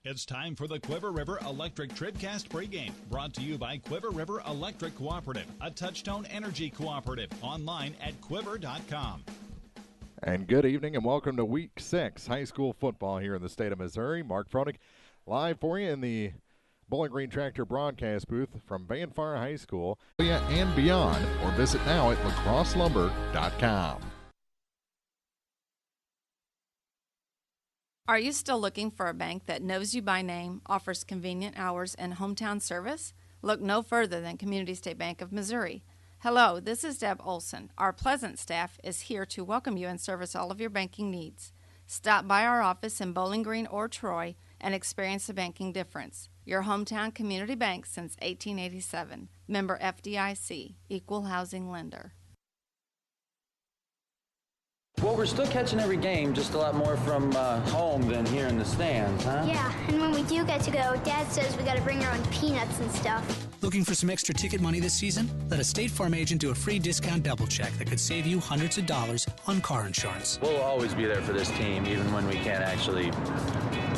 It's time for the Quiver River Electric TribCast pregame, brought to you by Quiver River Electric Cooperative, a Touchstone Energy Cooperative, online at quiver.com. And good evening and welcome to Week 6 high school football here in the state of Missouri. Mark Froenig live for you in the Bowling Green Tractor broadcast booth from Var-Far High School and beyond, or visit now at lacrosselumber.com. Are you still looking for a bank that knows you by name, offers convenient hours, and hometown service? Look no further than Community State Bank of Missouri. Hello, this is Deb Olson. Our pleasant staff is here to welcome you and service all of your banking needs. Stop by our office in Bowling Green or Troy and experience the banking difference. Your hometown community bank since 1887. Member FDIC, Equal Housing Lender. Well, we're still catching every game, just a lot more from home than here in the stands, huh? Yeah, and when we do get to go, Dad says we got to bring our own peanuts and stuff. Looking for some extra ticket money this season? Let a State Farm agent do a free discount double check that could save you hundreds of dollars on car insurance. We'll always be there for this team, even when we can't actually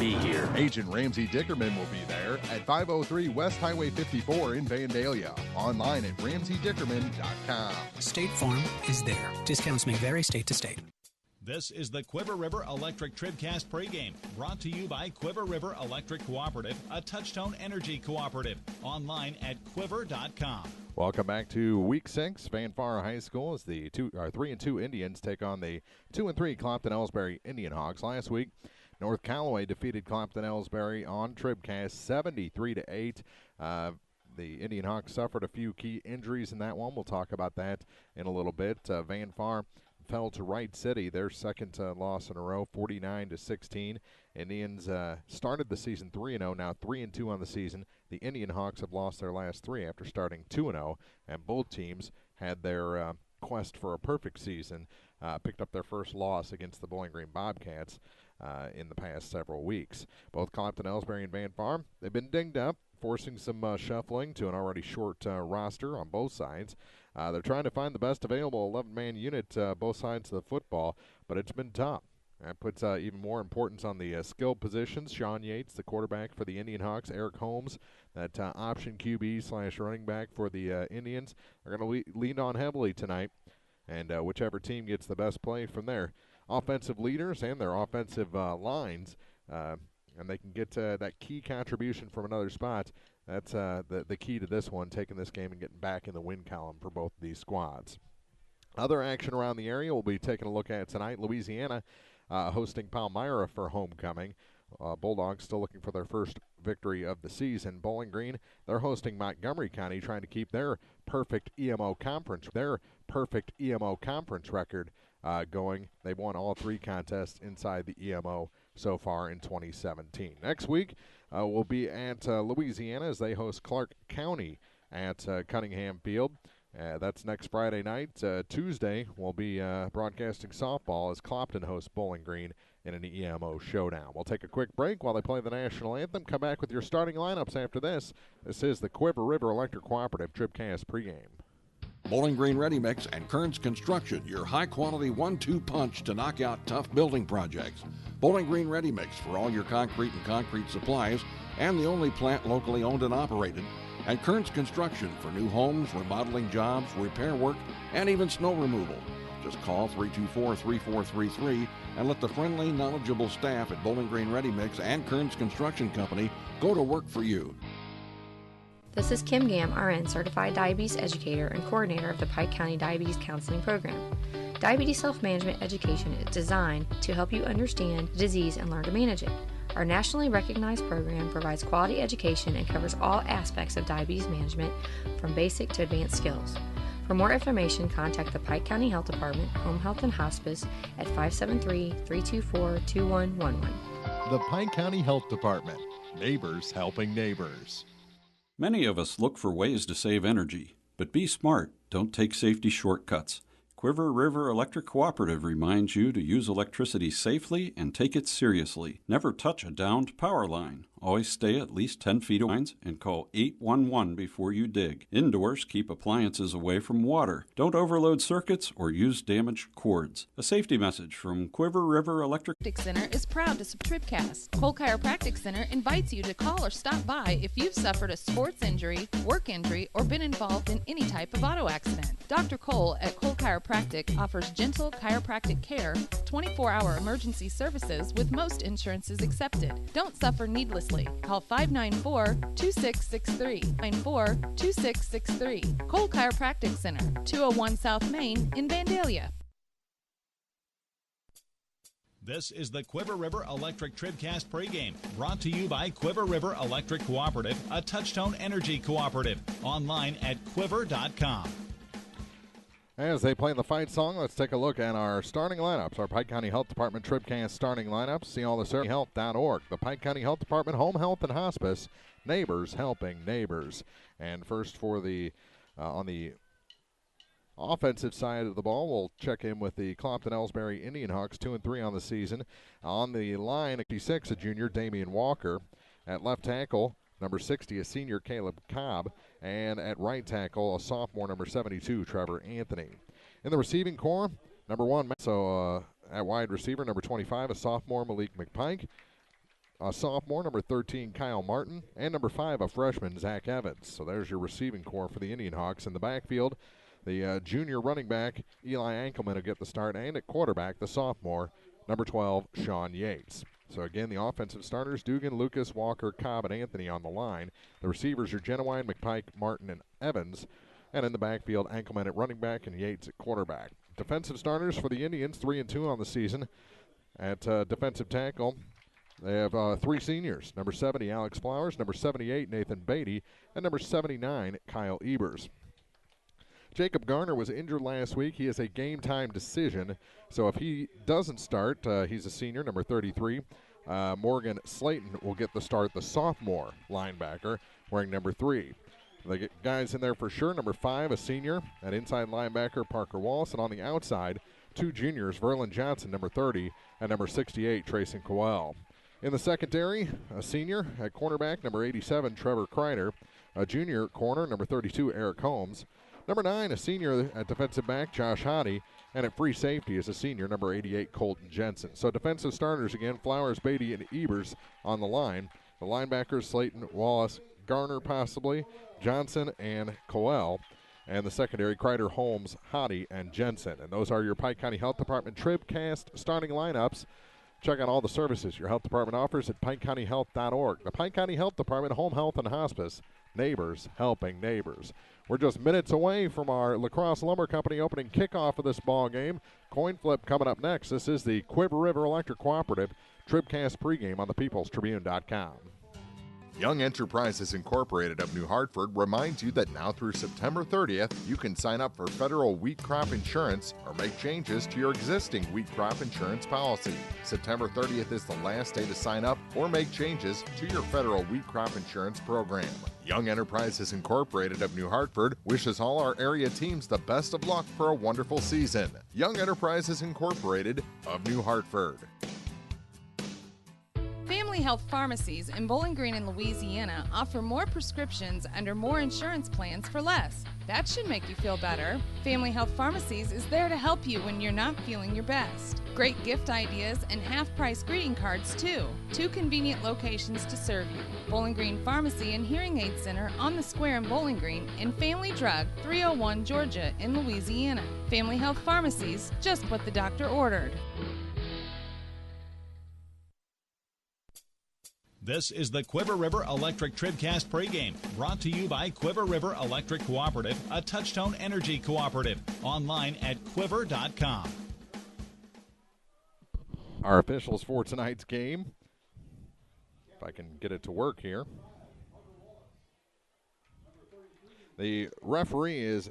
be here. Agent Ramsey Dickerman will be there at 503 West Highway 54 in Vandalia. Online at RamseyDickerman.com. State Farm is there. Discounts may vary state to state. This is the Quiver River Electric TribCast pregame, brought to you by Quiver River Electric Cooperative, a Touchstone Energy Cooperative, online at quiver.com. Welcome back to Week 6. Var-Far High School as the 3-2 Indians take on the 2-3 Clopton-Elsberry IndianHawks. Last week, North Callaway defeated Clopton-Elsberry on TribCast 73-8. The IndianHawks suffered a few key injuries in that one. We'll talk about that in a little bit. Var-Far fell to Wright City, their second loss in a row, 49-16. Indians started the season 3-0, now 3-2 on the season. The IndianHawks have lost their last three after starting 2-0, and both teams had their quest for a perfect season, picked up their first loss against the Bowling Green Bobcats in the past several weeks. Both Clopton-Elsberry and Var-Far, they've been dinged up, forcing some shuffling to an already short roster on both sides. They're trying to find the best available 11-man unit both sides of the football, but it's been tough. That puts even more importance on the skill positions. Sean Yates, the quarterback for the IndianHawks, Eric Holmes, that option QB / running back for the Indians, are going to lean on heavily tonight, and whichever team gets the best play from their offensive leaders and their offensive lines, and they can get that key contribution from another spot. That's the key to this one, taking this game and getting back in the win column for both of these squads. Other action around the area we'll be taking a look at tonight. Louisiana hosting Palmyra for homecoming. Bulldogs still looking for their first victory of the season. Bowling Green, they're hosting Montgomery County, trying to keep their perfect EMO conference record going. They've won all three contests inside the EMO so far in 2017. Next week, we'll be at Louisiana as they host Clark County at Cunningham Field. That's next Friday night. Tuesday, we'll be broadcasting softball as Clopton hosts Bowling Green in an EMO showdown. We'll take a quick break while they play the national anthem. Come back with your starting lineups after this. This is the Quiver River Electric Cooperative TribCast pregame. Bowling Green Ready Mix and Kearns Construction, your high-quality 1-2 punch to knock out tough building projects. Bowling Green Ready Mix for all your concrete and concrete supplies, and the only plant locally owned and operated. And Kearns Construction for new homes, remodeling jobs, repair work, and even snow removal. Just call 324-3433 and let the friendly, knowledgeable staff at Bowling Green Ready Mix and Kearns Construction Company go to work for you. This is Kim Gam, RN, Certified Diabetes Educator and Coordinator of the Pike County Diabetes Counseling Program. Diabetes self-management education is designed to help you understand the disease and learn to manage it. Our nationally recognized program provides quality education and covers all aspects of diabetes management, from basic to advanced skills. For more information, contact the Pike County Health Department, Home Health and Hospice at 573-324-2111. The Pike County Health Department. Neighbors helping neighbors. Many of us look for ways to save energy, but be smart. Don't take safety shortcuts. Quiver River Electric Cooperative reminds you to use electricity safely and take it seriously. Never touch a downed power line. Always stay at least 10 feet away and call 811 before you dig. Indoors, keep appliances away from water. Don't overload circuits or use damaged cords. A safety message from Quiver River Electric Center is proud to support TribCast. Cole Chiropractic Center invites you to call or stop by if you've suffered a sports injury, work injury, or been involved in any type of auto accident. Dr. Cole at Cole Chiropractic offers gentle chiropractic care, 24-hour emergency services with most insurances accepted. Don't suffer needlessly. Call 594-2663. 594-2663. Cole Chiropractic Center, 201 South Main in Vandalia. This is the Quiver River Electric TribCast pregame, brought to you by Quiver River Electric Cooperative, a Touchtone Energy cooperative. Online at quiver.com. As they play the fight song, let's take a look at our starting lineups. Our Pike County Health Department TribCast starting lineups. See all the health.org. The Pike County Health Department Home Health and Hospice, Neighbors Helping Neighbors. And first for the on the offensive side of the ball, we'll check in with the Clopton-Elsberry IndianHawks, 2-3 on the season. On the line, 56, a junior, Damian Walker. At left tackle, number 60, a senior, Caleb Cobb. And at right tackle, a sophomore, number 72, Trevor Anthony. In the receiving corps, number 1, at wide receiver, number 25, a sophomore, Malik McPike. A sophomore, number 13, Kyle Martin. And number 5, a freshman, Zach Evans. So there's your receiving corps for the IndianHawks. In the backfield, the junior running back, Eli Ankelman, will get the start. And at quarterback, the sophomore, number 12, Sean Yates. So again, the offensive starters, Dugan, Lucas, Walker, Cobb, and Anthony on the line. The receivers are Genowine, McPike, Martin, and Evans. And in the backfield, Ankelman at running back and Yates at quarterback. Defensive starters for the Indians, 3-2 on the season. At defensive tackle, they have 3 seniors. Number 70, Alex Flowers. Number 78, Nathan Beatty. And number 79, Kyle Ebers. Jacob Garner was injured last week. He is a game-time decision. So if he doesn't start, he's a senior, number 33. Morgan Slayton will get the start, the sophomore linebacker, wearing number 3. The guys in there for sure, number 5, a senior. At inside linebacker, Parker Wallace. And on the outside, 2 juniors, Verlin Johnson, number 30, and number 68, Trayson Coel. In the secondary, a senior. At cornerback, number 87, Trevor Kreider. A junior corner, number 32, Eric Holmes. Number 9, a senior at defensive back, Josh Hoddy. And at free safety is a senior, number 88, Colton Jensen. So defensive starters again, Flowers, Beatty, and Ebers on the line. The linebackers, Slayton, Wallace, Garner possibly, Johnson, and Coel. And the secondary, Kreider, Holmes, Hoddy, and Jensen. And those are your Pike County Health Department TribCast starting lineups. Check out all the services your health department offers at PikeCountyHealth.org. The Pike County Health Department Home Health and Hospice, Neighbors Helping Neighbors. We're just minutes away from our La Crosse Lumber Company opening kickoff of this ball game. Coin flip coming up next. This is the Quiver River Electric Cooperative TribCast pregame on thepeoplestribune.com. Young Enterprises Incorporated of New Hartford reminds you that now through September 30th, you can sign up for federal wheat crop insurance or make changes to your existing wheat crop insurance policy. September 30th is the last day to sign up or make changes to your federal wheat crop insurance program. Young Enterprises Incorporated of New Hartford wishes all our area teams the best of luck for a wonderful season. Young Enterprises Incorporated of New Hartford. Family Health Pharmacies in Bowling Green and Louisiana offer more prescriptions under more insurance plans for less. That should make you feel better. Family Health Pharmacies is there to help you when you're not feeling your best. Great gift ideas and half-price greeting cards, too. 2 convenient locations to serve you. Bowling Green Pharmacy and Hearing Aid Center on the Square in Bowling Green, and Family Drug, 301 Georgia in Louisiana. Family Health Pharmacies, just what the doctor ordered. This is the Quiver River Electric TribCast pregame, brought to you by Quiver River Electric Cooperative, a Touchtone Energy cooperative. Online at quiver.com. Our officials for tonight's game, if I can get it to work here. The referee is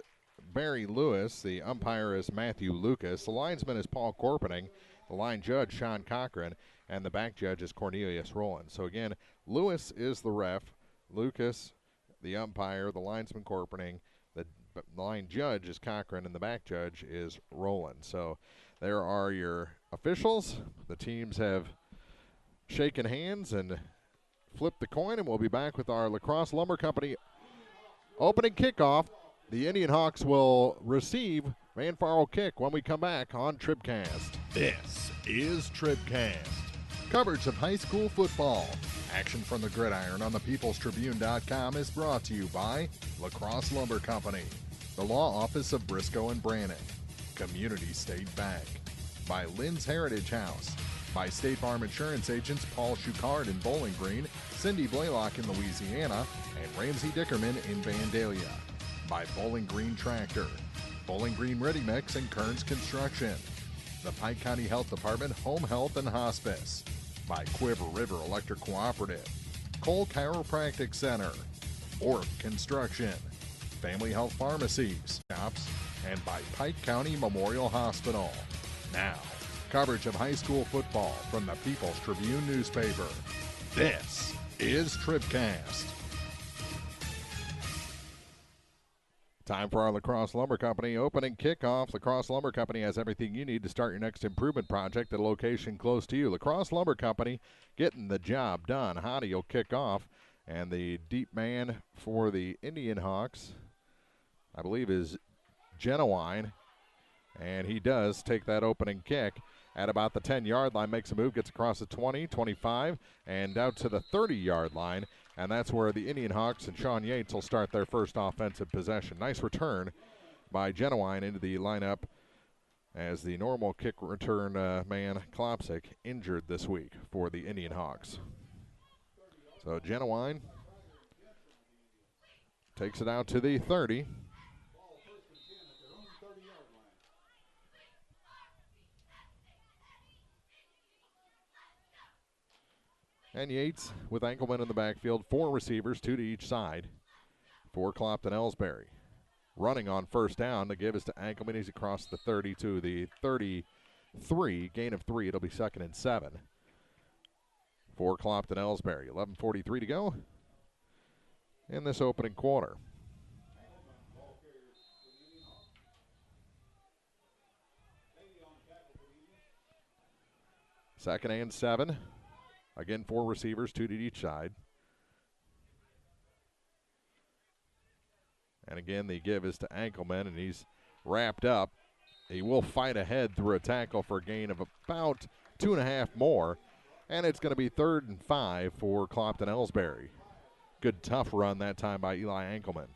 Barry Lewis. The umpire is Matthew Lucas. The linesman is Paul Corpening. The line judge, Sean Cochran. And the back judge is Cornelius Rowland. So again, Lewis is the ref, Lucas, the umpire, the linesman Corpening, the line judge is Cochran, and the back judge is Rowland. So there are your officials. The teams have shaken hands and flip the coin, and we'll be back with our La Crosse Lumber Company opening kickoff. The IndianHawks will receive. Var-Far will kick when we come back on TribCast. This is TribCast. Coverage of high school football. Action from the gridiron on thepeoplestribune.com is brought to you by La Crosse Lumber Company, the law office of Briscoe and Brannon, Community State Bank, by Lynn's Heritage House, by State Farm Insurance agents Paul Schuchard in Bowling Green, Cindy Blaylock in Louisiana, and Ramsey Dickerman in Vandalia, by Bowling Green Tractor, Bowling Green Ready Mix and Kearns Construction, the Pike County Health Department Home Health and Hospice, by Quiver River Electric Cooperative, Cole Chiropractic Center, Orth Construction, Family Health Pharmacies, Shops, and by Pike County Memorial Hospital. Now, coverage of high school football from the People's Tribune newspaper. This is TribCast. Time for our La Crosse Lumber Company opening kickoff. La Crosse Lumber Company has everything you need to start your next improvement project at a location close to you. La Crosse Lumber Company getting the job done. Hottie will kick off, and the deep man for the IndianHawks, I believe, is Genowine, and he does take that opening kick at about the 10-yard line, makes a move, gets across the 20, 25, and out to the 30-yard line. And that's where the IndianHawks and Sean Yates will start their first offensive possession. Nice return by Genowine into the lineup as the normal kick return man, Klopsick, injured this week for the IndianHawks. So Genowine takes it out to the 30. And Yates with Enkelman in the backfield. 4 receivers, 2 to each side for Clopton-Elsberry. Running on first down. The give is to Enkelman. He's across the 30 to the 33. Gain of 3. It'll be 2nd and 7 for Clopton-Elsberry. 11:43 to go in this opening quarter. Second and 7. Again, 4 receivers, 2 to each side. And again, the give is to Enkelman, and he's wrapped up. He will fight ahead through a tackle for a gain of about 2.5 more. And it's going to be 3rd and 5 for Clopton-Elsberry. Good tough run that time by Eli Enkelman.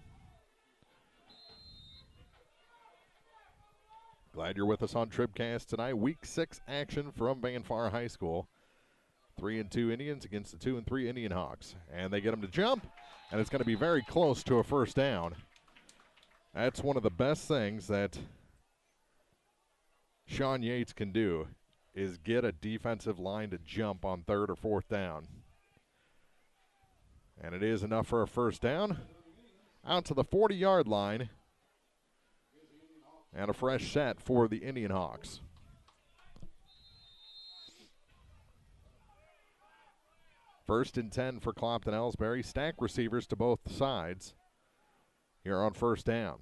Glad you're with us on TribCast tonight. Week 6 action from Var-Far High School. 3-2 Indians against the 2-3 IndianHawks. And they get them to jump, and it's going to be very close to a first down. That's one of the best things that Sean Yates can do, is get a defensive line to jump on 3rd or 4th down. And it is enough for a first down. Out to the 40-yard line. And a fresh set for the IndianHawks. First and 10 for Clopton-Elsberry. Stack receivers to both sides here on first down.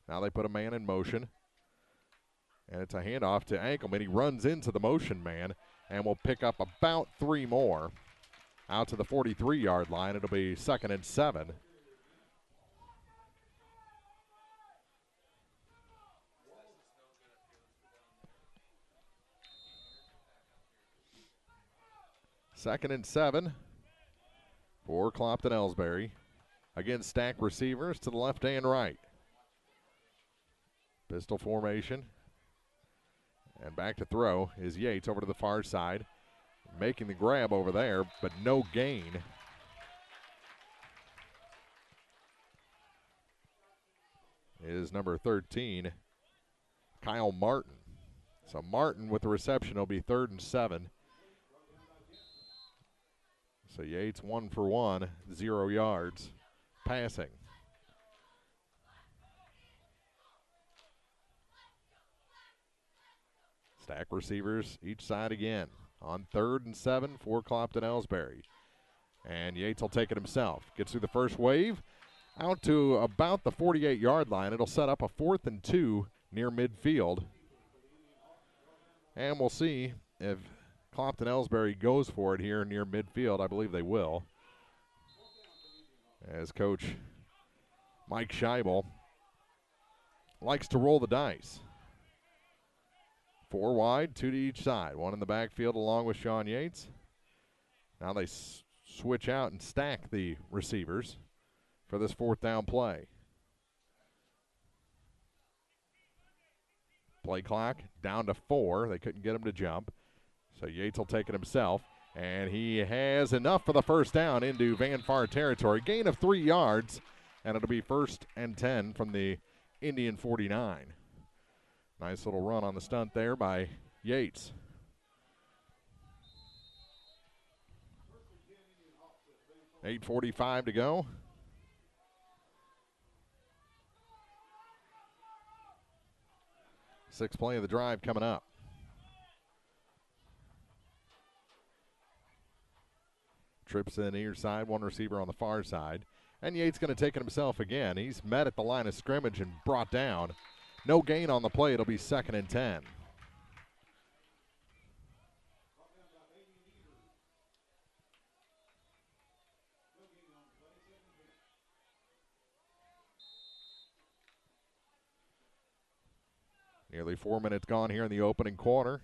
Now they put a man in motion. And it's a handoff to Enkelman. He runs into the motion man and will pick up about 3 more. Out to the 43-yard line. It'll be 2nd and 7. Second and 7 for Clopton-Elsberry. Again, stack receivers to the left and right. Pistol formation. And back to throw is Yates over to the far side. Making the grab over there, but no gain. Is number 13, Kyle Martin. So Martin with the reception will be 3rd and 7. So Yates 1 for 1, 0 yards passing. Stack receivers each side again on 3rd and 7 for Clopton-Elsberry. And Yates will take it himself. Gets through the first wave out to about the 48-yard line. It'll set up a 4th and 2 near midfield. And we'll see if Clopton-Elsberry goes for it here near midfield. I believe they will. As Coach Mike Scheibel likes to roll the dice. 4 wide, 2 to each side. 1 in the backfield along with Sean Yates. Now they switch out and stack the receivers for this 4th down play. Play clock down to 4. They couldn't get him to jump. So Yates will take it himself. And he has enough for the 1st down into Var-Far territory. Gain of 3 yards. And it'll be 1st and 10 from the Indian 49. Nice little run on the stunt there by Yates. .8:45 to go. Sixth play of the drive coming up. Trips in the near side, 1 receiver on the far side. And Yates going to take it himself again. He's met at the line of scrimmage and brought down. No gain on the play. It'll be 2nd and 10. Nearly 4 minutes gone here in the opening quarter.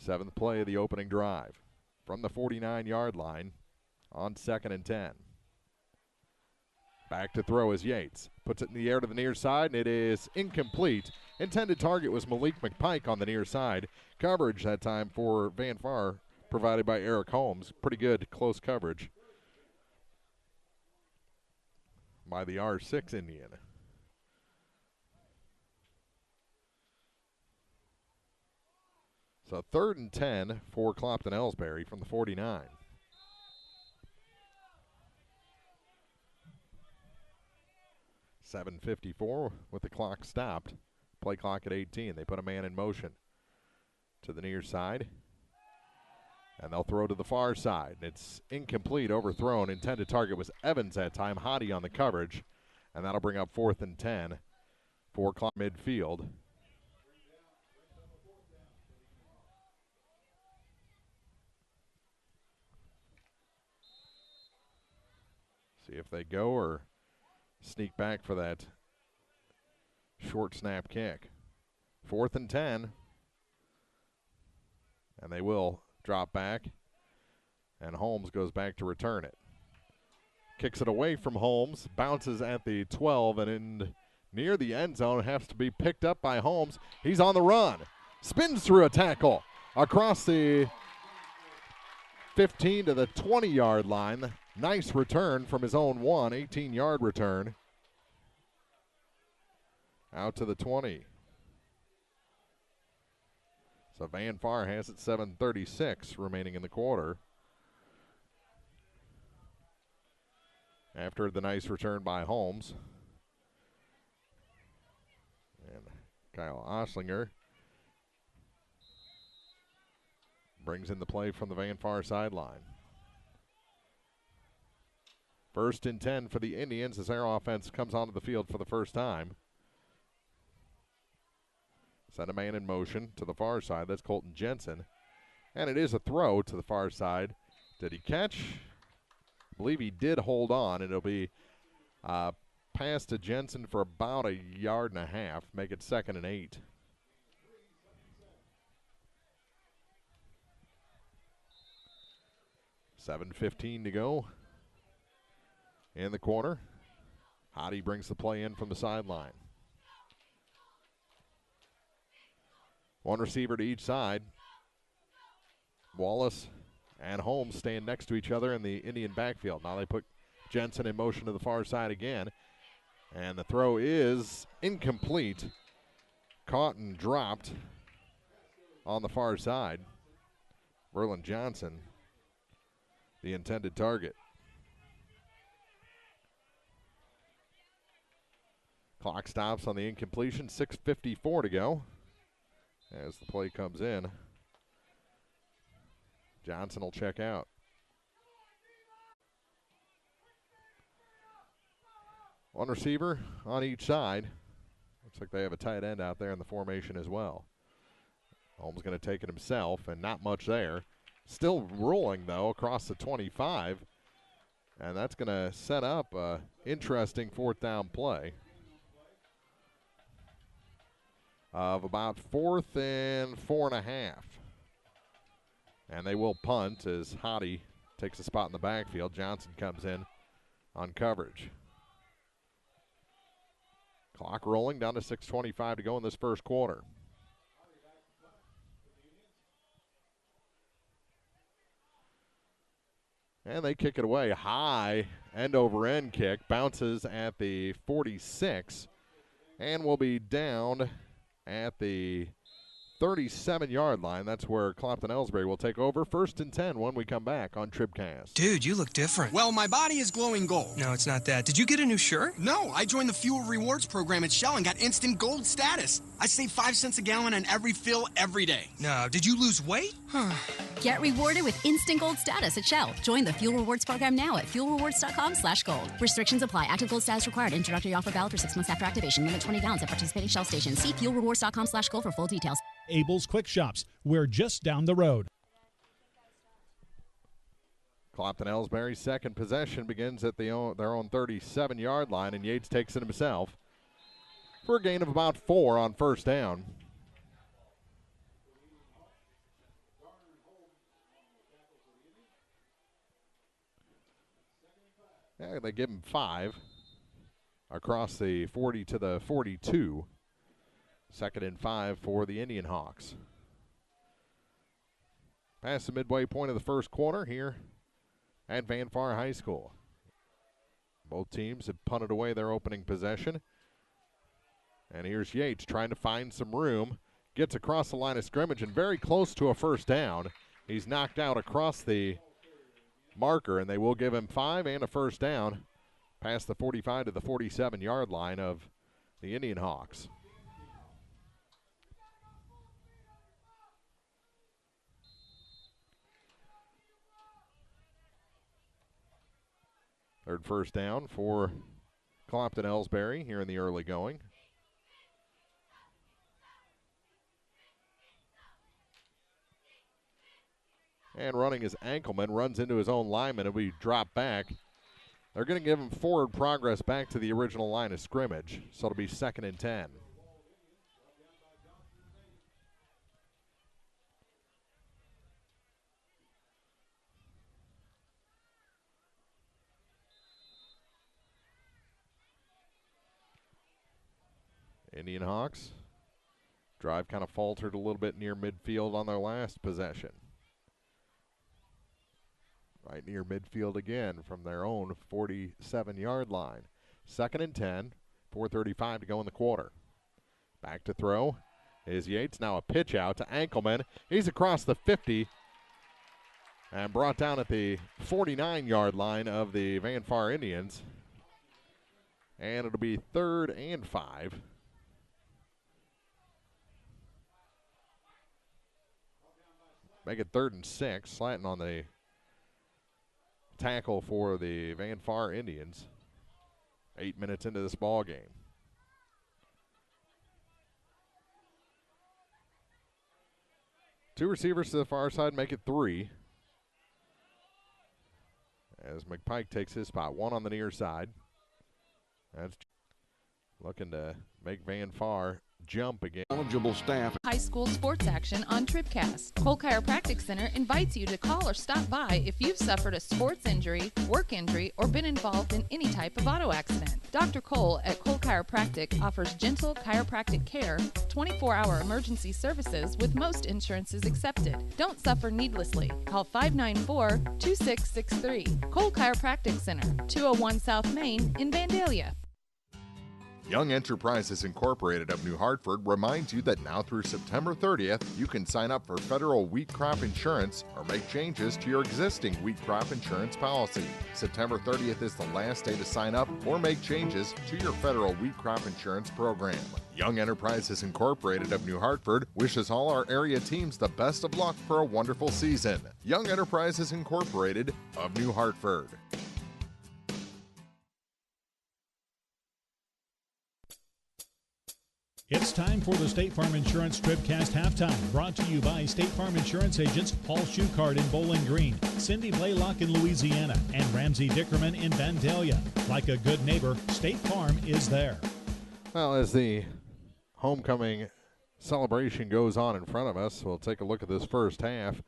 7th play of the opening drive. From the 49-yard line on 2nd and 10. Back to throw is Yates. Puts it in the air to the near side, and it is incomplete. Intended target was Malik McPike on the near side. Coverage that time for Var-Far provided by Eric Holmes. Pretty good close coverage by the R6 Indian. So 3rd and 10 for Clopton-Elsberry from the 49. .754 with the clock stopped. Play clock at 18. They put a man in motion to the near side. And they'll throw to the far side. It's incomplete, overthrown. Intended target was Evans that time. Hottie on the coverage. And that'll bring up 4th and 10 for midfield. See if they go or sneak back for that short snap kick. 4th and 10. And they will drop back. And Holmes goes back to return it. Kicks it away from Holmes. Bounces at the 12 and in near the end zone. Has to be picked up by Holmes. He's on the run. Spins through a tackle across the 15 to the 20-yard line. Nice return from his own 18-yard return. Out to the 20. So Var-Far has it 7:36 remaining in the quarter. After the nice return by Holmes. And Kyle Oslinger brings in the play from the Var-Far sideline. 1st and 10 for the Indians as their offense comes onto the field for the first time. Send a man in motion to the far side. That's Colton Jensen. And it is a throw to the far side. Did he catch? I believe he did hold on. It'll be pass to Jensen for about 1.5 yards. Make it 2nd and 8. $7:15 to go in the corner. Hottie brings the play in from the sideline. 1 receiver to each side. Wallace and Holmes stand next to each other in the Indian backfield. Now they put Jensen in motion to the far side again. And the throw is incomplete. Caught and dropped on the far side. Verlin Johnson, the intended target. Clock stops on the incompletion. 6:54 to go as the play comes in. Johnson will check out. One receiver on each side. Looks like they have a tight end out there in the formation as well. Holmes going to take it himself, and not much there. Still rolling, though, across the 25. And that's going to set up an interesting fourth down play of about 4th and 4.5. And they will punt as Hottie takes a spot in the backfield. Johnson comes in on coverage. Clock rolling down to 6:25 to go in this first quarter. And they kick it away high, end over end kick, bounces at the 46, and will be down at the 37-yard line. That's where Clopton-Elsberry will take over. 1st and 10 when we come back on TribCast. Dude, you look different. Well, my body is glowing gold. No, it's not that. Did you get a new shirt? No, I joined the Fuel Rewards program at Shell and got instant gold status. I save 5 cents a gallon on every fill every day. No, did you lose weight? Get rewarded with instant gold status at Shell. Join the Fuel Rewards program now at fuelrewards.com/gold. Restrictions apply. Active gold status required. Introductory offer valid for 6 months after activation. Limit 20 gallons at participating Shell stations. See fuelrewards.com/gold for full details. Abel's Quick Shops. We're just down the road. Clopton-Elsberry's second possession begins at their own 37-yard line, and Yates takes it himself for a gain of about 4 on first down. Yeah, they give him 5 across the 40 to the 42. 2nd and 5 for the IndianHawks. Past the midway point of the first quarter here at Var-Far High School. Both teams have punted away their opening possession. And here's Yates trying to find some room. Gets across the line of scrimmage and very close to a first down. He's knocked out across the marker, and they will give him 5 and a first down past the 45 to the 47-yard line of the IndianHawks. Third first down for Clopton-Elsberry here in the early going. And running is Ankelman, runs into his own lineman, and we drop back. They're going to give him forward progress back to the original line of scrimmage, so it'll be 2nd and 10. IndianHawks drive kind of faltered a little bit near midfield on their last possession. Right near midfield again from their own 47-yard line. 2nd and 10, 4:35 to go in the quarter. Back to throw is Yates. Now a pitch out to Ankelman. He's across the 50 and brought down at the 49-yard line of the Var-Far Indians. And it'll be 3rd and 5. Make it 3rd and 6, slanting on the tackle for the Var-Far Indians. 8 minutes into this ball game. Two receivers to the far side make it 3. As McPike takes his spot, 1 on the near side. That's looking to make Var-Far jump again. Eligible staff. High school sports action on TribCast. Cole Chiropractic Center invites you to call or stop by if you've suffered a sports injury, work injury, or been involved in any type of auto accident. Dr. Cole at Cole Chiropractic offers gentle chiropractic care, 24-hour emergency services with most insurances accepted. Don't suffer needlessly. Call 594-2663. Cole Chiropractic Center, 201 South Main in Vandalia. Young Enterprises Incorporated of New Hartford reminds you that now through September 30th, you can sign up for federal wheat crop insurance or make changes to your existing wheat crop insurance policy. September 30th is the last day to sign up or make changes to your federal wheat crop insurance program. Young Enterprises Incorporated of New Hartford wishes all our area teams the best of luck for a wonderful season. Young Enterprises Incorporated of New Hartford. It's time for the State Farm Insurance TribCast Halftime, brought to you by State Farm Insurance agents Paul Schuchard in Bowling Green, Cindy Blaylock in Louisiana, and Ramsey Dickerman in Vandalia. Like a good neighbor, State Farm is there. Well, as the homecoming celebration goes on in front of us, we'll take a look at this first half.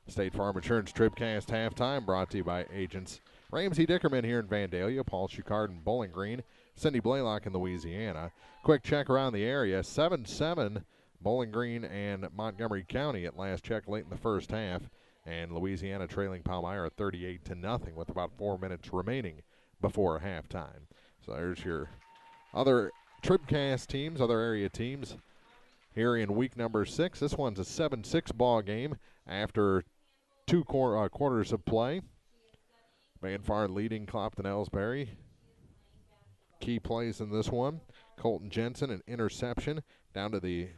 State Farm Insurance TribCast Halftime, brought to you by agents Ramsey Dickerman here in Vandalia, Paul Schuchard in Bowling Green, Cindy Blaylock in Louisiana. Quick check around the area, 7-7 Bowling Green and Montgomery County at last check late in the first half, and Louisiana trailing Palmyra 38-0 with about 4 minutes remaining before halftime. So there's your other TribCast teams, other area teams here in week number 6. This one's a 7-6 ball game after two quarters of play. Var-Far leading Clopton-Elsberry. Key plays in this one. Colton Jensen, an interception down to the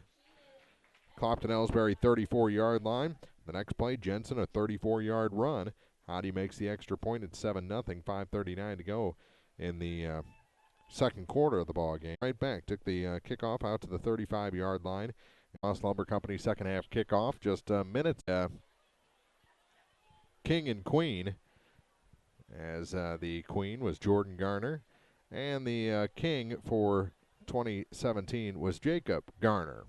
Clopton-Elsberry 34-yard line. The next play, Jensen, a 34-yard run. Hottie makes the extra point at 7-0, 5:39 to go in the second quarter of the ball game. Right back, took the kickoff out to the 35-yard line. Moss Lumber Company second half kickoff, just minutes. King and Queen, as the Queen was Jordan Garner, and the King for 2017 was Jacob Garner.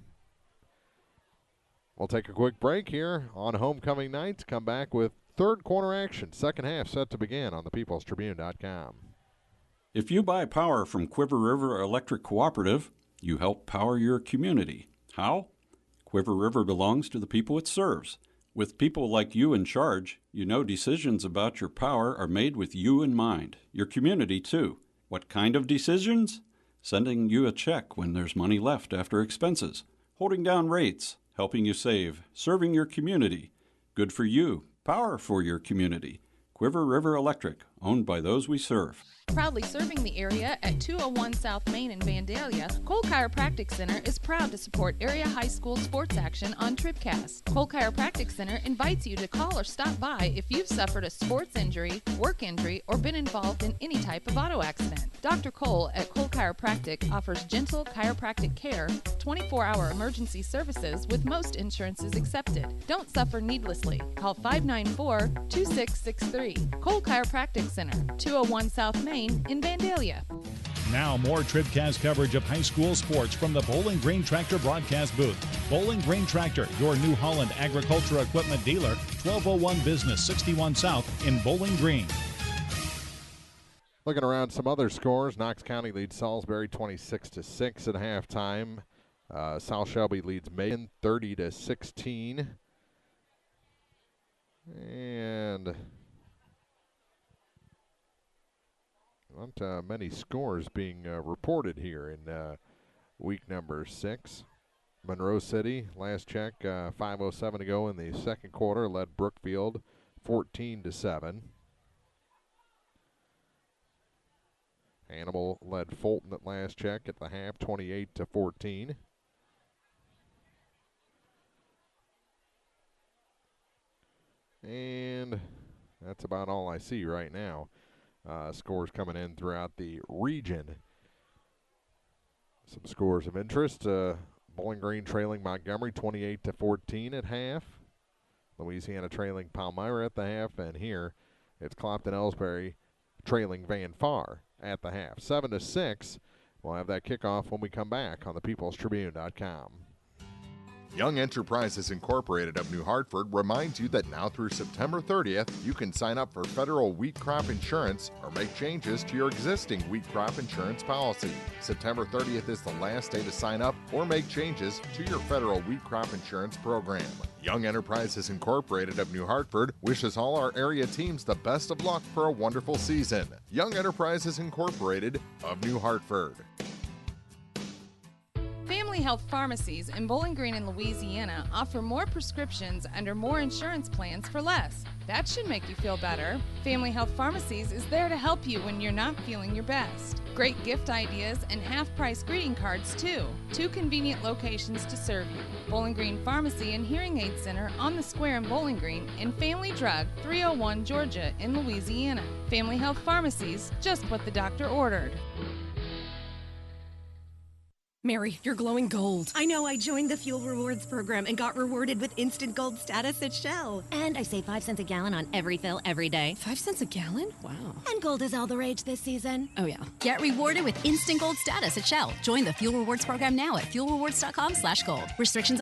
We'll take a quick break here on homecoming night. Come back with third quarter action. Second half set to begin on thepeoplestribune.com. If you buy power from Quiver River Electric Cooperative, you help power your community. How? Quiver River belongs to the people it serves. With people like you in charge, you know decisions about your power are made with you in mind, your community too. What kind of decisions? Sending you a check when there's money left after expenses, holding down rates, helping you save, serving your community. Good for you, power for your community. Quiver River Electric, owned by those we serve. Proudly serving the area at 201 South Main in Vandalia, Cole Chiropractic Center is proud to support area high school sports action on TribCast. Cole Chiropractic Center invites you to call or stop by if you've suffered a sports injury, work injury, or been involved in any type of auto accident. Dr. Cole at Cole Chiropractic offers gentle chiropractic care, 24-hour emergency services with most insurances accepted. Don't suffer needlessly. Call 594-2663. Cole Chiropractic Center, 201 South Main in Vandalia. Now more TribCast coverage of high school sports from the Bowling Green Tractor broadcast booth. Bowling Green Tractor, your New Holland agriculture equipment dealer, 1201 Business 61 South in Bowling Green. Looking around some other scores, Knox County leads Salisbury 26-6 at halftime. South Shelby leads Macon 30-16. And not many scores being reported here in week number 6. Monroe City, last check, 5:07 to go in the second quarter, led Brookfield 14-7. Hannibal led Fulton at last check at the half, 28-14. And that's about all I see right now. Scores coming in throughout the region. Some scores of interest. Bowling Green trailing Montgomery 28-14 at half. Louisiana trailing Palmyra at the half. And here it's Clopton-Elsberry trailing Var-Far at the half. 7-6. We'll have that kickoff when we come back on thepeoplestribune.com. Young Enterprises Incorporated of New Hartford reminds you that now through September 30th, you can sign up for federal wheat crop insurance or make changes to your existing wheat crop insurance policy. September 30th is the last day to sign up or make changes to your federal wheat crop insurance program. Young Enterprises Incorporated of New Hartford wishes all our area teams the best of luck for a wonderful season. Young Enterprises Incorporated of New Hartford. Family Health Pharmacies in Bowling Green and Louisiana offer more prescriptions under more insurance plans for less. That should make you feel better. Family Health Pharmacies is there to help you when you're not feeling your best. Great gift ideas and half-price greeting cards, too. 2 convenient locations to serve you. Bowling Green Pharmacy and Hearing Aid Center on the Square in Bowling Green, and Family Drug, 301 Georgia in Louisiana. Family Health Pharmacies, just what the doctor ordered. Mary, you're glowing gold. I know. I joined the Fuel Rewards program and got rewarded with instant gold status at Shell. And I save 5 cents a gallon on every fill every day. 5 cents a gallon? Wow. And gold is all the rage this season. Oh, yeah. Get rewarded with instant gold status at Shell. Join the Fuel Rewards program now at fuelrewards.com/gold. Restrictions.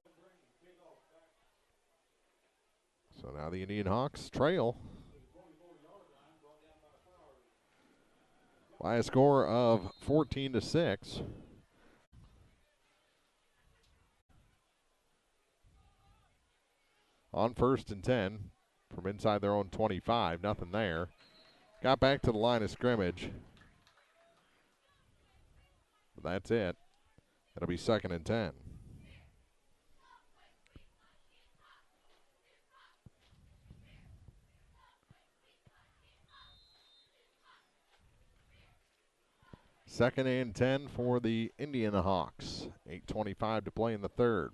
So now the IndianHawks trail by a score of 14-6. On 1st and 10 from inside their own 25, nothing there. Got back to the line of scrimmage. But that's it. It'll be 2nd and 10. Second and 10 for the IndianHawks. 8:25 to play in the third.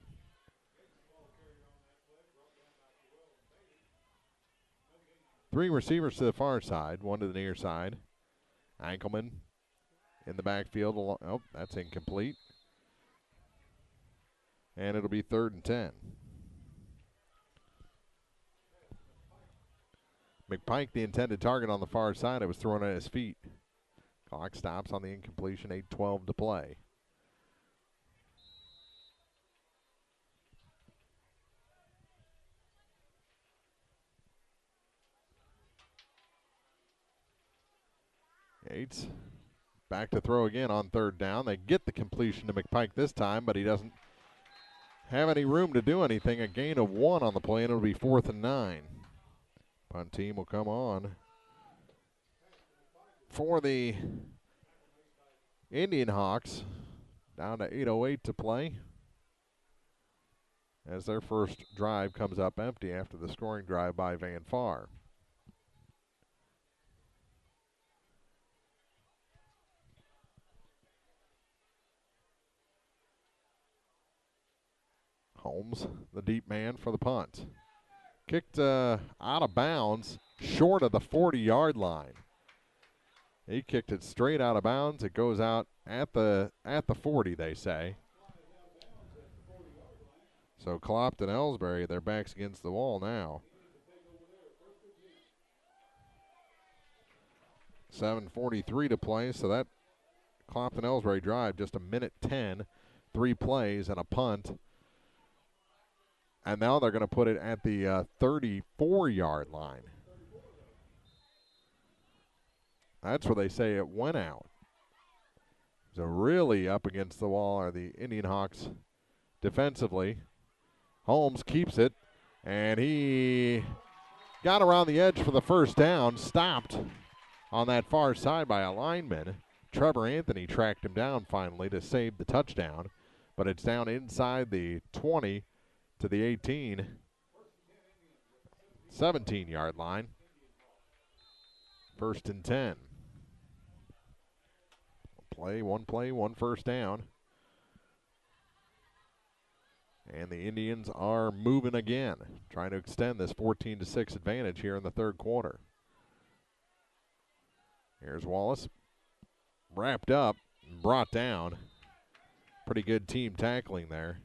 Three receivers to the far side, one to the near side. Ankelman in the backfield. Oh, that's incomplete. And it'll be 3rd and 10. McPike, the intended target on the far side. It was thrown at his feet. Clock stops on the incompletion, 8:12 to play. Yates back to throw again on 3rd down. They get the completion to McPike this time, but he doesn't have any room to do anything. A gain of 1 on the play, and it'll be 4th and 9. Punt team will come on for the IndianHawks. Down to 8:08 to play as their first drive comes up empty after the scoring drive by Var-Far. Holmes, the deep man for the punt. Kicked out of bounds, short of the 40-yard line. He kicked it straight out of bounds. It goes out at the 40, they say. So Clopton-Elsberry, their backs against the wall now. 7:43 to play, so that Clopton-Elsberry drive, just 1:10, 3 plays and a punt. And now they're going to put it at the 34-yard line. That's where they say it went out. So really up against the wall are the IndianHawks defensively. Holmes keeps it, and he got around the edge for the first down, stopped on that far side by a lineman. Trevor Anthony tracked him down finally to save the touchdown, but it's down inside the 20 to the 18, 17-yard line. 1st and 10. One first down. And the Indians are moving again, trying to extend this 14-6 advantage here in the third quarter. Here's Wallace, wrapped up, and brought down. Pretty good team tackling there.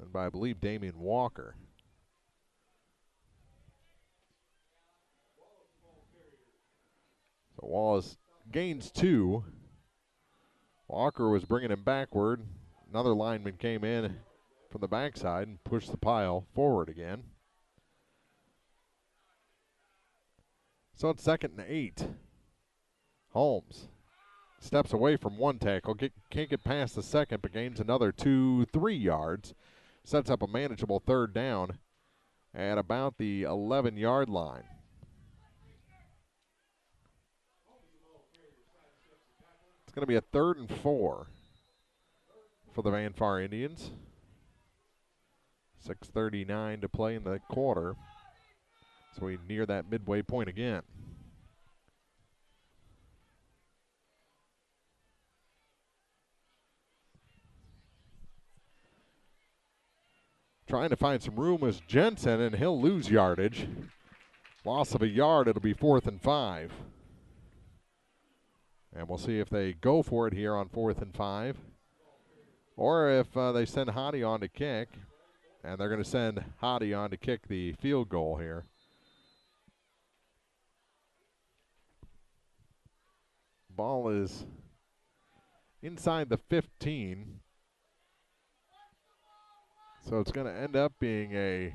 And by, I believe, Damian Walker. So Wallace gains 2. Walker was bringing him backward. Another lineman came in from the backside and pushed the pile forward again. So it's 2nd and 8. Holmes steps away from one tackle, can't get past the second, but gains another 2-3 yards. Sets up a manageable 3rd down at about the 11-yard line. It's going to be a 3rd and 4 for the Var-Far Indians. 6:39 to play in the quarter. So we near that midway point again. Trying to find some room is Jensen, and he'll lose yardage. Loss of a yard, it'll be 4th and 5. And we'll see if they go for it here on 4th and 5. Or if they send Hottie on to kick. And they're going to send Hottie on to kick the field goal here. Ball is inside the 15. So it's going to end up being a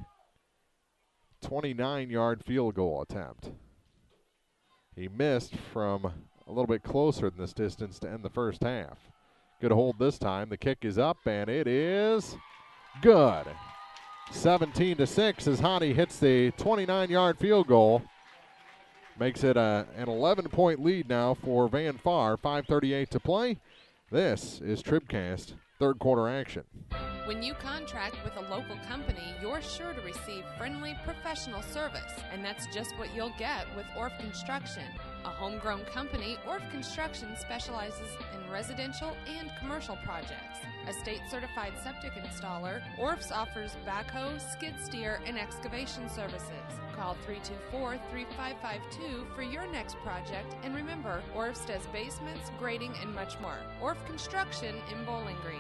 29-yard field goal attempt. He missed from a little bit closer than this distance to end the first half. Good hold this time. The kick is up, and it is good. 17-6 as Hottie hits the 29-yard field goal. Makes it an 11-point lead now for Var-Far. 5:38 to play. This is TribCast third quarter action. When you contract with a local company, you're sure to receive friendly, professional service, and that's just what you'll get with Orff Construction. A homegrown company, Orff Construction specializes in residential and commercial projects. A state-certified septic installer, Orff's offers backhoe, skid steer, and excavation services. Call 324-3552 for your next project, and remember, Orff's does basements, grading, and much more. Orff Construction in Bowling Green.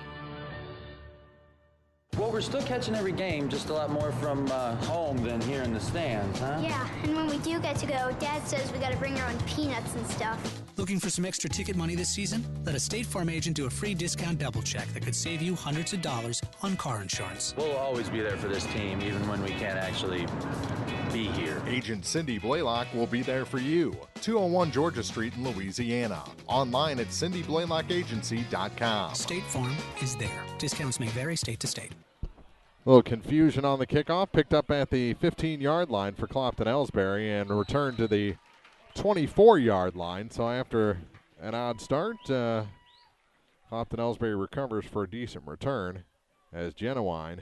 Well, we're still catching every game, just a lot more from home than here in the stands, huh? Yeah, and when we do get to go, Dad says we gotta bring our own peanuts and stuff. Looking for some extra ticket money this season? Let a State Farm agent do a free discount double check that could save you hundreds of dollars on car insurance. We'll always be there for this team, even when we can't actually be here. Agent Cindy Blaylock will be there for you. 201 Georgia Street in Louisiana. Online at cindyblaylockagency.com. State Farm is there. Discounts may vary state to state. A little confusion on the kickoff. Picked up at the 15-yard line for Clopton-Elsberry and returned to the 24-yard line. So after an odd start, Clopton-Elsberry recovers for a decent return as Genuine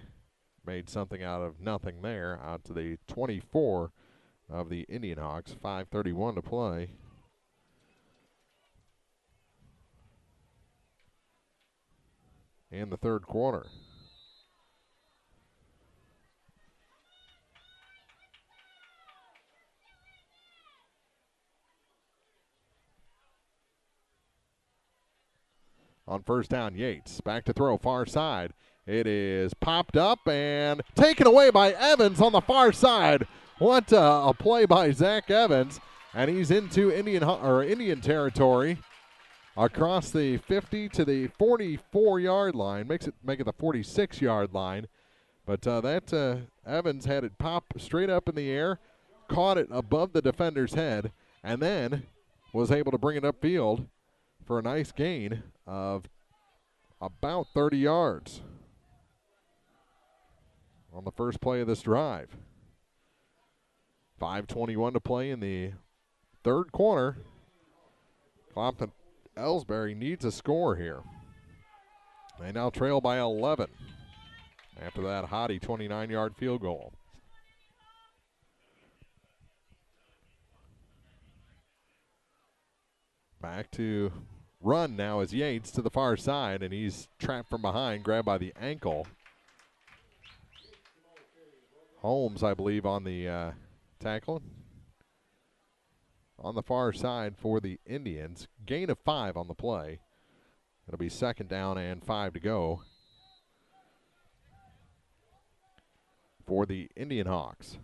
made something out of nothing there out to the 24 of the IndianHawks. 5:31 to play. In the third quarter. On first down, Yates back to throw, far side. It is popped up and taken away by Evans on the far side. What a play by Zach Evans, and he's into Indian territory across the 50 to the 44-yard line. Make it the 46-yard line, but Evans had it pop straight up in the air, caught it above the defender's head, and then was able to bring it upfield for a nice gain of about 30 yards on the first play of this drive. 5:21 to play in the third quarter. Clopton-Elsberry needs a score here. They now trail by 11 after that Hottie 29-yard field goal. Back to run now is Yates to the far side, and he's trapped from behind, grabbed by the ankle. Holmes, I believe, on the tackle. On the far side for the Indians. Gain of 5 on the play. It'll be second down and 5 to go for the IndianHawks.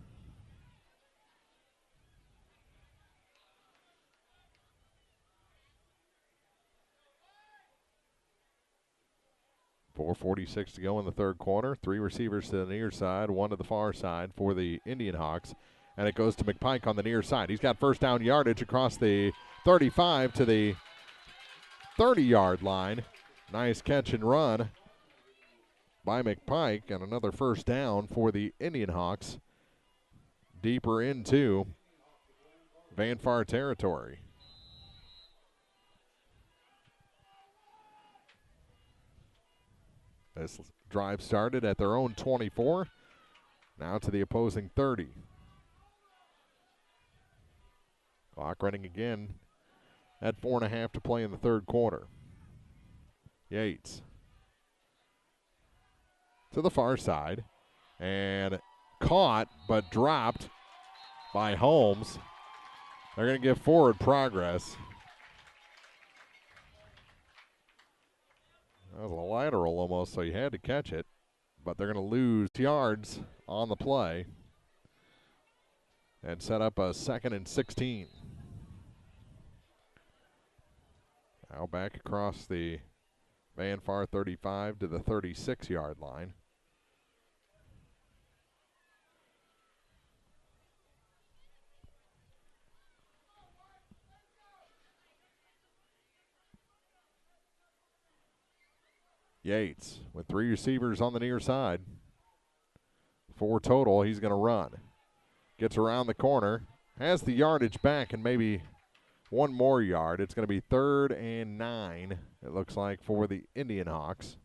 .446 to go in the third quarter. 3 receivers to the near side, 1 to the far side for the IndianHawks. And it goes to McPike on the near side. He's got first down yardage across the 35 to the 30-yard line. Nice catch and run by McPike, and another first down for the IndianHawks deeper into Var-Far territory. This drive started at their own 24, now to the opposing 30. Clock running again at 4.5 to play in the third quarter. Yates to the far side and caught but dropped by Holmes. They're going to give forward progress. That was a lateral almost, so you had to catch it. But they're going to lose yards on the play and set up a 2nd and 16. Now back across the Var-Far 35 to the 36-yard line. Yates with 3 receivers on the near side. 4 total. He's going to run. Gets around the corner. Has the yardage back and maybe 1 more yard. It's going to be 3rd and 9, it looks like, for the IndianHawks.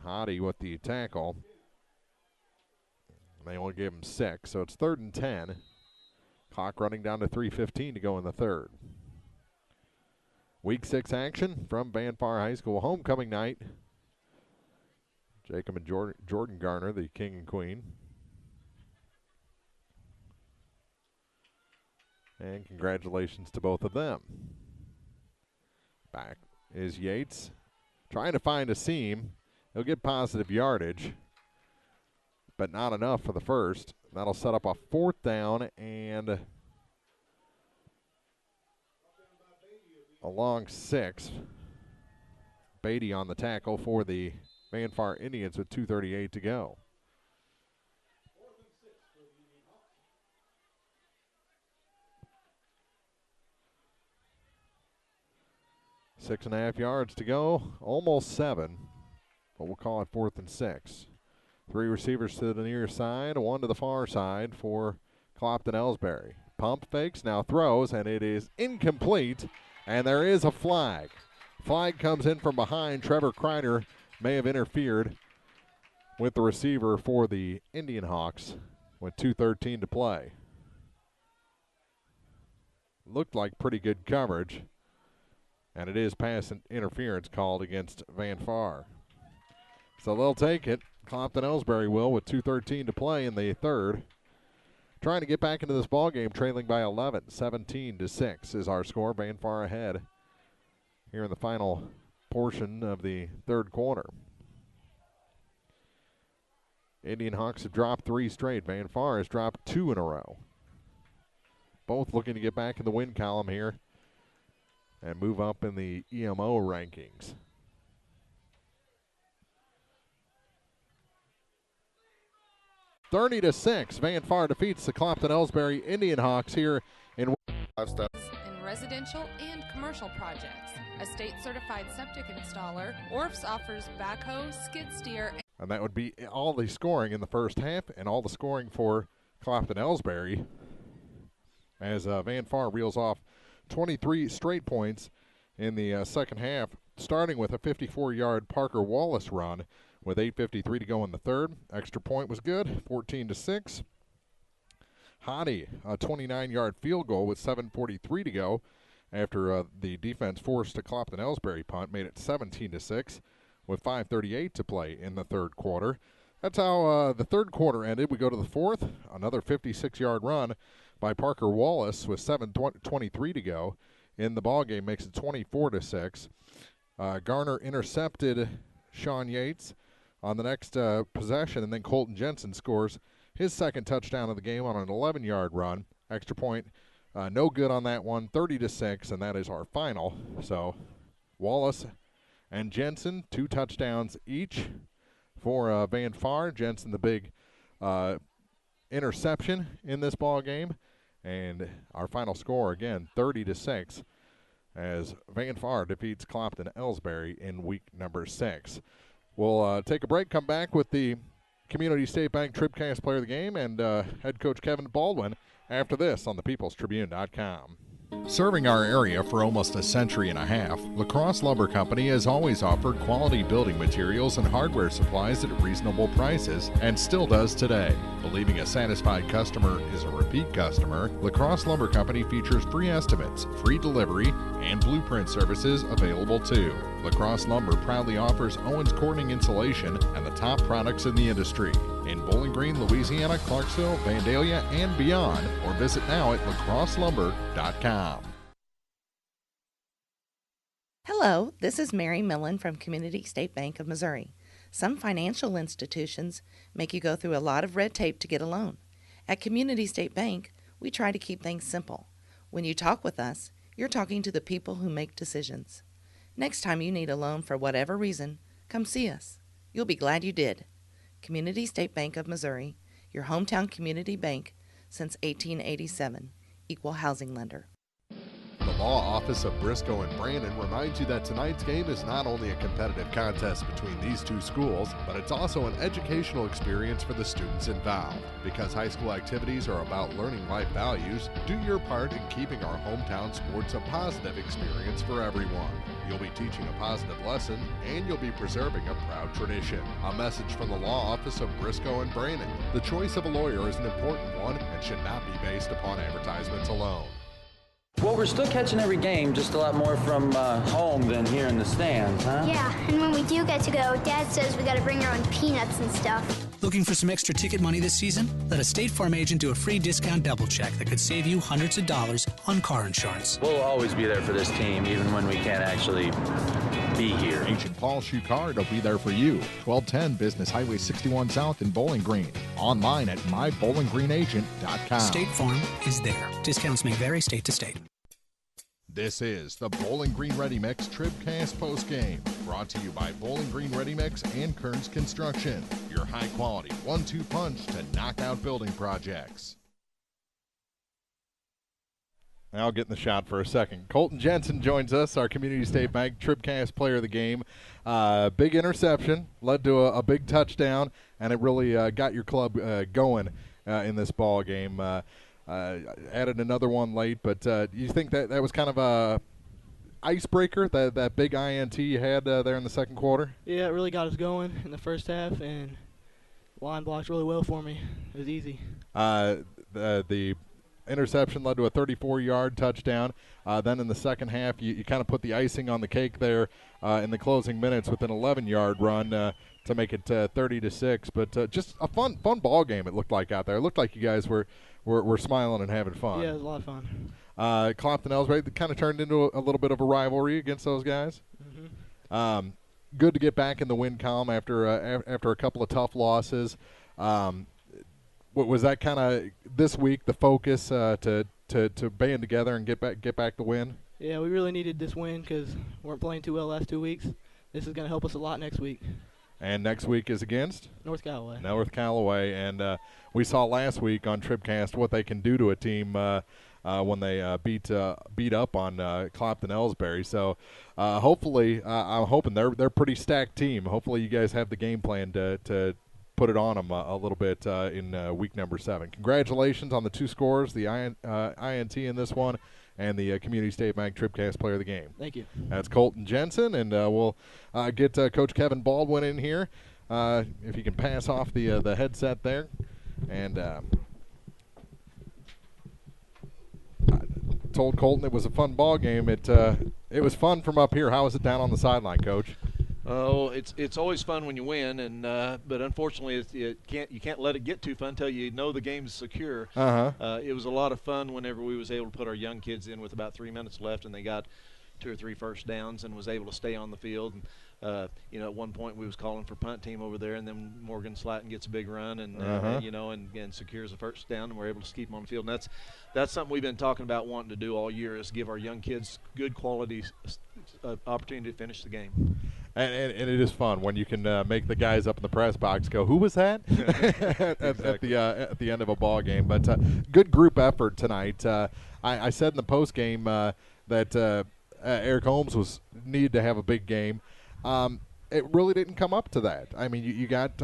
Hottie with the tackle. They only gave him 6, so it's 3rd and 10. Clock running down to 3:15 to go in the 3rd. Week 6 action from Var-Far High School. Homecoming night. Jacob and Jordan Garner, the king and queen. And congratulations to both of them. Back is Yates. Trying to find a seam. He'll get positive yardage, but not enough for the first. That'll set up a 4th down and a long 6. Beatty on the tackle for the Var-Far Indians with 2:38 to go. Six and a half yards to go, almost 7, but we'll call it 4th and 6. 3 receivers to the near side, 1 to the far side for Clopton-Elsberry. Pump fakes, now throws, and it is incomplete, and there is a flag. Flag comes in from behind. Trevor Kreider may have interfered with the receiver for the IndianHawks with 2:13 to play. Looked like pretty good coverage, and it is pass interference called against Var-Far. So they'll take it. Clopton-Elsberry will with 2:13 to play in the 3rd. Trying to get back into this ball game, trailing by 11. 17-6 is our score. Var-Far ahead here in the final portion of the 3rd quarter. IndianHawks have dropped 3 straight. Var-Far has dropped 2 in a row. Both looking to get back in the win column here and move up in the EMO rankings. 30-6, Var-Far defeats the Clopton-Elsberry IndianHawks here in residential and commercial projects. A state-certified septic installer, Orf's offers backhoe, skid steer, and that would be all the scoring in the first half and all the scoring for Clopton-Elsberry as Var-Far reels off 23 straight points in the second half, starting with a 54-yard Parker Wallace run with 8:53 to go in the 3rd. Extra point was good, 14-6. Hottie, a 29-yard field goal with 7:43 to go after the defense forced a Clopton-Elsberry punt, made it 17-6 with 5:38 to play in the 3rd quarter. That's how the 3rd quarter ended. We go to the 4th, another 56-yard run by Parker Wallace with 7:23 to go in the ballgame, makes it 24-6. Garner intercepted Sean Yates on the next possession, and then Colton Jensen scores his 2nd touchdown of the game on an 11-yard run. Extra point, no good on that one, 30-6, and that is our final. So Wallace and Jensen, 2 touchdowns each for Var-Far. Jensen, the big interception in this ball game, and our final score again, 30-6, as Var-Far defeats Clopton-Elsberry in week number 6. We'll take a break, come back with the Community State Bank TribCast Player of the Game and head coach Kevin Baldwin after this on thepeoplestribune.com. Serving our area for almost a century and a half, La Crosse Lumber Company has always offered quality building materials and hardware supplies at reasonable prices and still does today. Believing a satisfied customer is a repeat customer, La Crosse Lumber Company features free estimates, free delivery, and blueprint services available too. La Crosse Lumber proudly offers Owens Corning insulation and the top products in the industry. In Bowling Green, Louisiana, Clarksville, Vandalia, and beyond, or visit now at lacrosselumber.com. Hello, this is Mary Millen from Community State Bank of Missouri. Some financial institutions make you go through a lot of red tape to get a loan. At Community State Bank, we try to keep things simple. When you talk with us, you're talking to the people who make decisions. Next time you need a loan for whatever reason, come see us. You'll be glad you did. Community State Bank of Missouri, your hometown community bank since 1887. Equal housing lender. The Law Office of Briscoe and Brandon reminds you that tonight's game is not only a competitive contest between these two schools, but it's also an educational experience for the students involved. Because high school activities are about learning life values, do your part in keeping our hometown sports a positive experience for everyone. You'll be teaching a positive lesson, and you'll be preserving a proud tradition. A message from the Law Office of Briscoe and Brandon. The choice of a lawyer is an important one and should not be based upon advertisements alone. Well, we're still catching every game, just a lot more from home than here in the stands, huh? Yeah, and when we do get to go, Dad says we got to bring our own peanuts and stuff. Looking for some extra ticket money this season? Let a State Farm agent do a free discount double check that could save you hundreds of dollars on car insurance. We'll always be there for this team, even when we can't actually be here. Agent Paul Shucard will be there for you. 1210 Business Highway 61 South in Bowling Green. Online at mybowlinggreenagent.com. State Farm is there. Discounts may vary state to state. This is the Bowling Green Ready Mix TribCast postgame, brought to you by Bowling Green Ready Mix and Kearns Construction, your high-quality 1-2 punch to knock out building projects. I'll get in the shot for a second. Colton Jensen joins us, our Community State Bank TribCast player of the game. Big interception, led to a big touchdown, and it really got your club going in this ball game. Added another one late, but you think that was kind of a icebreaker, that big INT you had there in the second quarter? Yeah, it really got us going in the first half, and line blocked really well for me. It was easy. The interception led to a 34-yard touchdown. Then in the second half, you kind of put the icing on the cake there in the closing minutes with an 11-yard run to make it 30-6. But just a fun ball game it looked like out there. It looked like you guys were smiling and having fun. Yeah, it was a lot of fun. Clopton-Elsberry kind of turned into a little bit of a rivalry against those guys. Mm-hmm. Good to get back in the win column after a couple of tough losses. Was that kind of this week the focus to band together and get back the win? Yeah, we really needed this win because we weren't playing too well last 2 weeks. This is going to help us a lot next week. And next week is against? North Callaway. And we saw last week on TribCast what they can do to a team when they beat up on Clopton-Elsberry. So hopefully, I'm hoping they're a pretty stacked team. Hopefully you guys have the game plan to put it on them a little bit in week number 7. Congratulations on the 2 scores, the INT in this one, and the Community State Bank TribCast player of the game. Thank you. That's Colton Jensen, and we'll get Coach Kevin Baldwin in here if you can pass off the headset there. And I told Colton it was a fun ball game. It was fun from up here. How was it down on the sideline, Coach? Oh, it's always fun when you win, and but unfortunately you can't let it get too fun until you know the game's secure. It was a lot of fun whenever we was able to put our young kids in with about 3 minutes left, and they got 2 or 3 first downs and was able to stay on the field. And, at one point we was calling for punt team over there, and then Morgan Slatton gets a big run and and secures a first down, and we're able to keep them on the field. And that's something we've been talking about wanting to do all year, is give our young kids good quality opportunity to finish the game. And it is fun when you can make the guys up in the press box go, "Who was that?" at the end of a ball game. But good group effort tonight. I said in the post game that Eric Holmes needed to have a big game. It really didn't come up to that. I mean, you got